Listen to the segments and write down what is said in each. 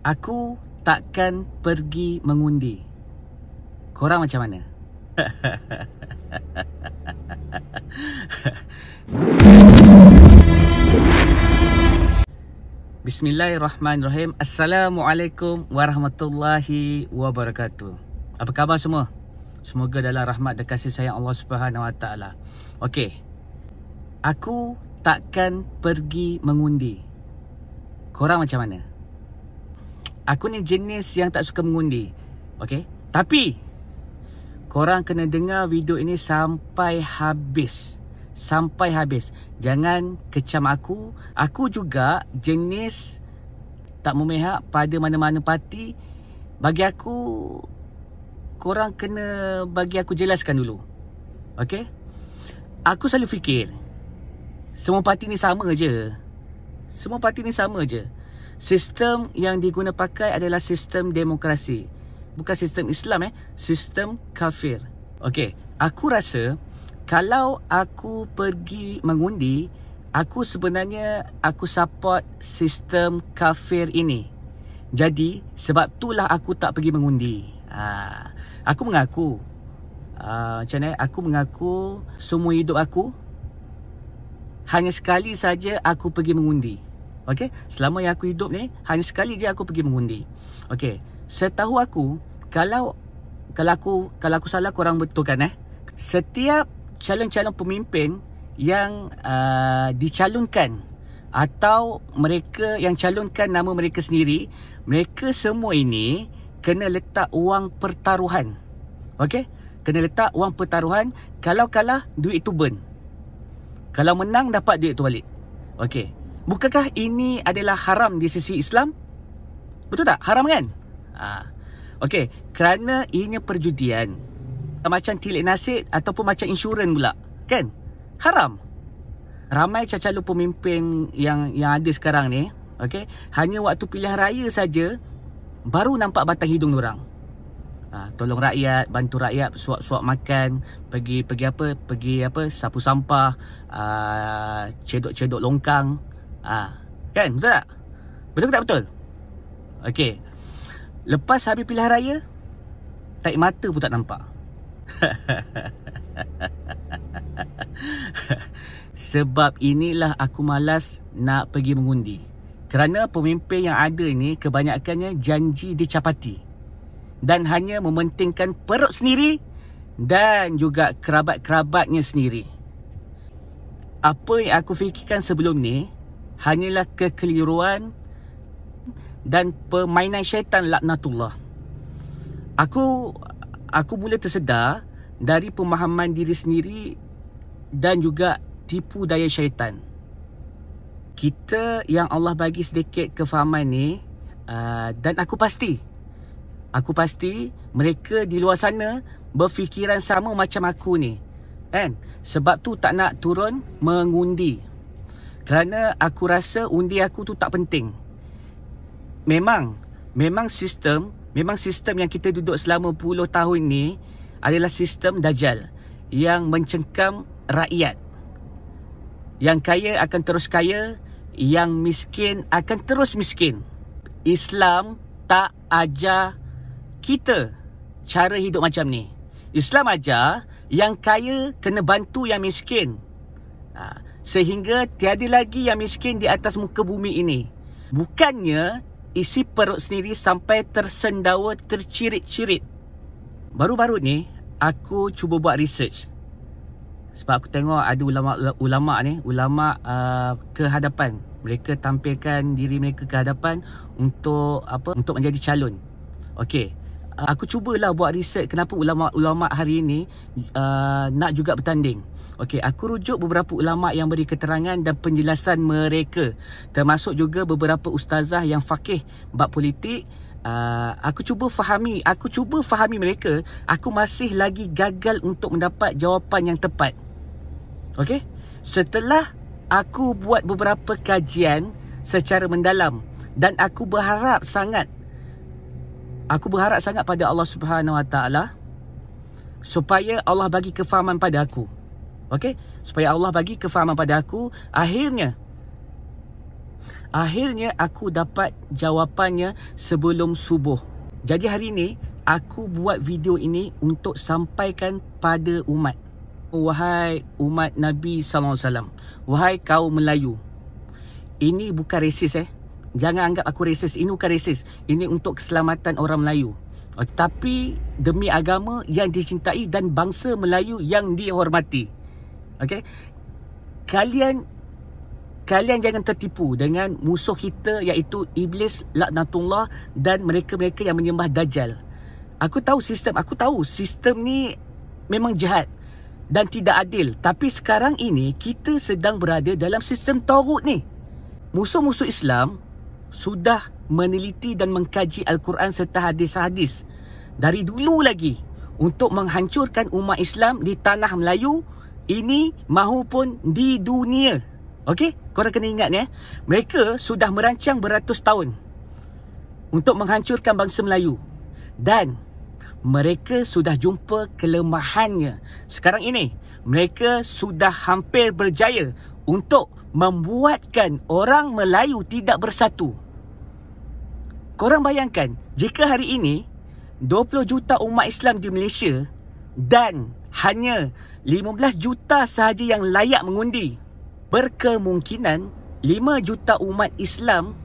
Aku takkan pergi mengundi. Korang macam mana? Bismillahirrahmanirrahim. Assalamualaikum warahmatullahi wabarakatuh. Apa khabar semua? Semoga dalam rahmat dan kasih sayang Allah Subhanahu Wa Taala. Okey. Aku takkan pergi mengundi. Korang macam mana? Aku ni jenis yang tak suka mengundi. Okey. Tapi korang kena dengar video ini sampai habis. Sampai habis. Jangan kecam aku. Aku juga jenis tak memihak pada mana-mana parti. Bagi aku, korang kena bagi aku jelaskan dulu. Okey? Aku selalu fikir semua parti ni sama je. Semua parti ni sama je. Sistem yang diguna pakai adalah sistem demokrasi. Bukan sistem Islam sistem kafir. Okey, aku rasa kalau aku pergi mengundi, aku sebenarnya aku support sistem kafir ini. Jadi sebab itulah aku tak pergi mengundi. Aku mengaku macam mana? Aku mengaku semua hidup aku hanya sekali saja aku pergi mengundi. Okey, selama yang aku hidup ni hanya sekali je aku pergi mengundi. Okey, setahu aku, kalau aku salah korang betulkan setiap calon-calon pemimpin yang dicalonkan atau mereka yang calonkan nama mereka sendiri, mereka semua ini kena letak wang pertaruhan. Okey, kena letak wang pertaruhan. Kalau kalah, duit tu burn. Kalau menang, dapat duit tu balik. Okey, bukankah ini adalah haram di sisi Islam? Betul tak? Haram kan? Okey, kerana ianya perjudian. Macam tilik nasib ataupun macam insurans pula. Kan? Haram. Ramai calon pemimpin yang ada sekarang ni, okey, hanya waktu pilihan raya saja baru nampak batang hidung diorang. Tolong rakyat, bantu rakyat, suap-suap makan, pergi sapu sampah, cedok-cedok longkang. Kan? Betul tak? Betul ke tak betul? Okey. Lepas habis pilihan raya, tarik mata pun tak nampak. Sebab inilah aku malas nak pergi mengundi. Kerana pemimpin yang ada ni kebanyakannya janji dicapati dan hanya mementingkan perut sendiri dan juga kerabat-kerabatnya sendiri. Apa yang aku fikirkan sebelum ni hanyalah kekeliruan dan permainan syaitan laknatullah. Aku mula tersedar dari pemahaman diri sendiri dan juga tipu daya syaitan. Kita yang Allah bagi sedikit kefahaman ni, dan aku pasti mereka di luar sana berfikiran sama macam aku ni, kan? Sebab tu tak nak turun mengundi. Kerana aku rasa undi aku tu tak penting. Memang sistem yang kita duduk selama puluh tahun ni adalah sistem Dajjal yang mencengkam rakyat. Yang kaya akan terus kaya, yang miskin akan terus miskin. Islam tak ajar kita cara hidup macam ni. Islam ajar yang kaya kena bantu yang miskin. Sehingga tiada lagi yang miskin di atas muka bumi ini. Bukannya isi perut sendiri sampai tersendawa, tercirit-cirit. Baru-baru ni aku cuba buat research. Sebab aku tengok ada ulama ke hadapan. Mereka tampilkan diri mereka ke hadapan untuk menjadi calon. Okey. Aku cubalah buat research kenapa ulama-ulama hari ini nak juga bertanding. Okey, aku rujuk beberapa ulama yang beri keterangan dan penjelasan mereka, termasuk juga beberapa ustazah yang faqih bab politik. Aku cuba fahami mereka. Aku masih lagi gagal untuk mendapat jawapan yang tepat. Okey, setelah aku buat beberapa kajian secara mendalam dan aku berharap sangat pada Allah Subhanahu Wa Taala supaya Allah bagi kefahaman pada aku. Okey, supaya Allah bagi kefahaman pada aku. Akhirnya Akhirnya aku dapat jawapannya sebelum subuh. Jadi hari ini aku buat video ini untuk sampaikan pada umat. Wahai umat Nabi SAW, wahai kaum Melayu, ini bukan resis Jangan anggap aku resis. Ini bukan resis. Ini untuk keselamatan orang Melayu. Tapi demi agama yang dicintai dan bangsa Melayu yang dihormati. Okey. Kalian jangan tertipu dengan musuh kita iaitu Iblis, laknatullah, dan mereka-mereka yang menyembah Dajjal. Aku tahu sistem ni memang jahat dan tidak adil. Tapi sekarang ini kita sedang berada dalam sistem Taghut ni. Musuh-musuh Islam sudah meneliti dan mengkaji Al-Quran serta hadis-hadis dari dulu lagi untuk menghancurkan umat Islam di tanah Melayu ini mahupun di dunia. Okey, korang kena ingat ni. Mereka sudah merancang beratus tahun untuk menghancurkan bangsa Melayu dan mereka sudah jumpa kelemahannya. Sekarang ini mereka sudah hampir berjaya untuk membuatkan orang Melayu tidak bersatu. Korang bayangkan, jika hari ini 20 juta umat Islam di Malaysia dan hanya 15 juta sahaja yang layak mengundi, berkemungkinan 5 juta umat Islam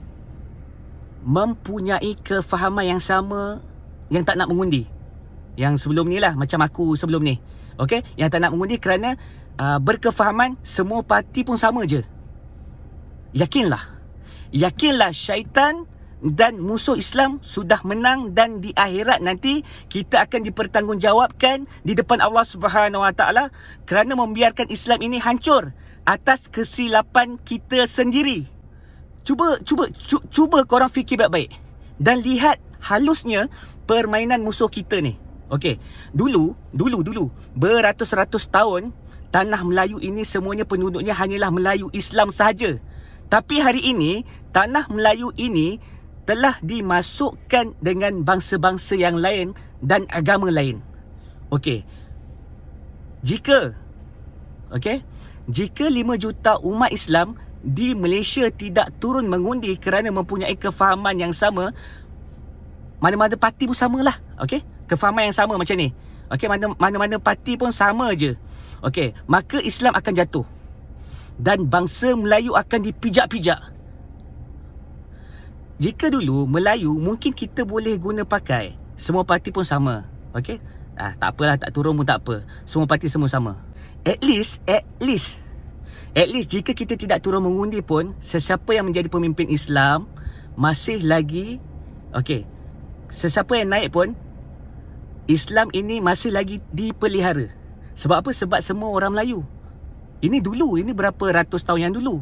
mempunyai kefahaman yang sama yang tak nak mengundi. Yang sebelum ni lah, macam aku sebelum ni. Okey, yang tak nak mengundi kerana berkefahaman semua parti pun sama je. Yakinlah syaitan dan musuh Islam sudah menang dan di akhirat nanti kita akan dipertanggungjawabkan di depan Allah Subhanahu Wa Taala kerana membiarkan Islam ini hancur atas kesilapan kita sendiri. Cuba korang fikir baik-baik dan lihat halusnya permainan musuh kita ni. Okey, dulu beratus-ratus tahun tanah Melayu ini semuanya penduduknya hanyalah Melayu Islam sahaja. Tapi hari ini tanah Melayu ini telah dimasukkan dengan bangsa-bangsa yang lain dan agama lain. Okey. Jika 5 juta umat Islam di Malaysia tidak turun mengundi kerana mempunyai kefahaman yang sama, mana-mana parti pun samalah. Okey? Kefahaman yang sama macam ni. Okey, mana-mana parti pun sama je. Okey, maka Islam akan jatuh. Dan bangsa Melayu akan dipijak-pijak. Jika dulu Melayu mungkin kita boleh guna pakai, semua parti pun sama. Okey? Tak apalah, tak turun pun tak apa. Semua parti semua sama. At least jika kita tidak turun mengundi pun, sesiapa yang menjadi pemimpin Islam masih lagi sesiapa yang naik pun, Islam ini masih lagi dipelihara. Sebab apa? Sebab semua orang Melayu. Ini berapa ratus tahun yang dulu.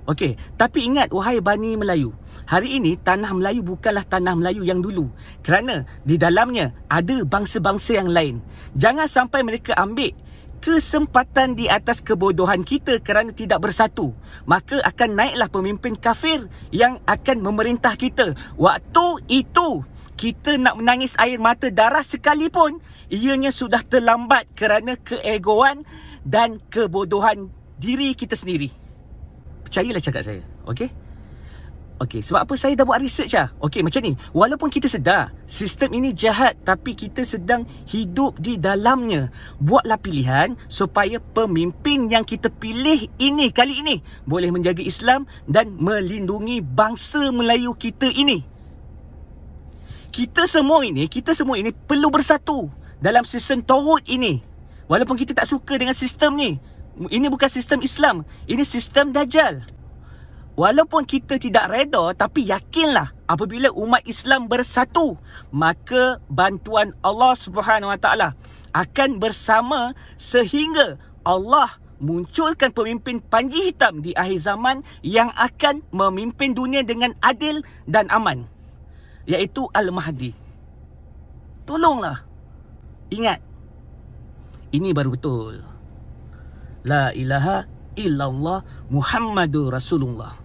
Okey, tapi ingat wahai Bani Melayu, hari ini tanah Melayu bukanlah tanah Melayu yang dulu. Kerana di dalamnya ada bangsa-bangsa yang lain. Jangan sampai mereka ambil kesempatan di atas kebodohan kita kerana tidak bersatu. Maka akan naiklah pemimpin kafir yang akan memerintah kita. Waktu itu kita nak menangis air mata darah sekalipun, ianya sudah terlambat kerana keegoan dan kebodohan diri kita sendiri. Percayalah cakap saya. Okey, sebab apa saya dah buat research lah. Okey, macam ni. Walaupun kita sedar sistem ini jahat, tapi kita sedang hidup di dalamnya. Buatlah pilihan supaya pemimpin yang kita pilih ini kali ini boleh menjaga Islam dan melindungi bangsa Melayu kita ini. Kita semua ini perlu bersatu dalam sistem Taghut ini. Walaupun kita tak suka dengan sistem ni. Ini bukan sistem Islam, ini sistem Dajjal. Walaupun kita tidak reda, tapi yakinlah apabila umat Islam bersatu, maka bantuan Allah Subhanahu Wa Taala akan bersama sehingga Allah munculkan pemimpin panji hitam di akhir zaman yang akan memimpin dunia dengan adil dan aman, iaitu Al-Mahdi. Tolonglah ingat, ini baru betul. La ilaha illallah Muhammadur Rasulullah.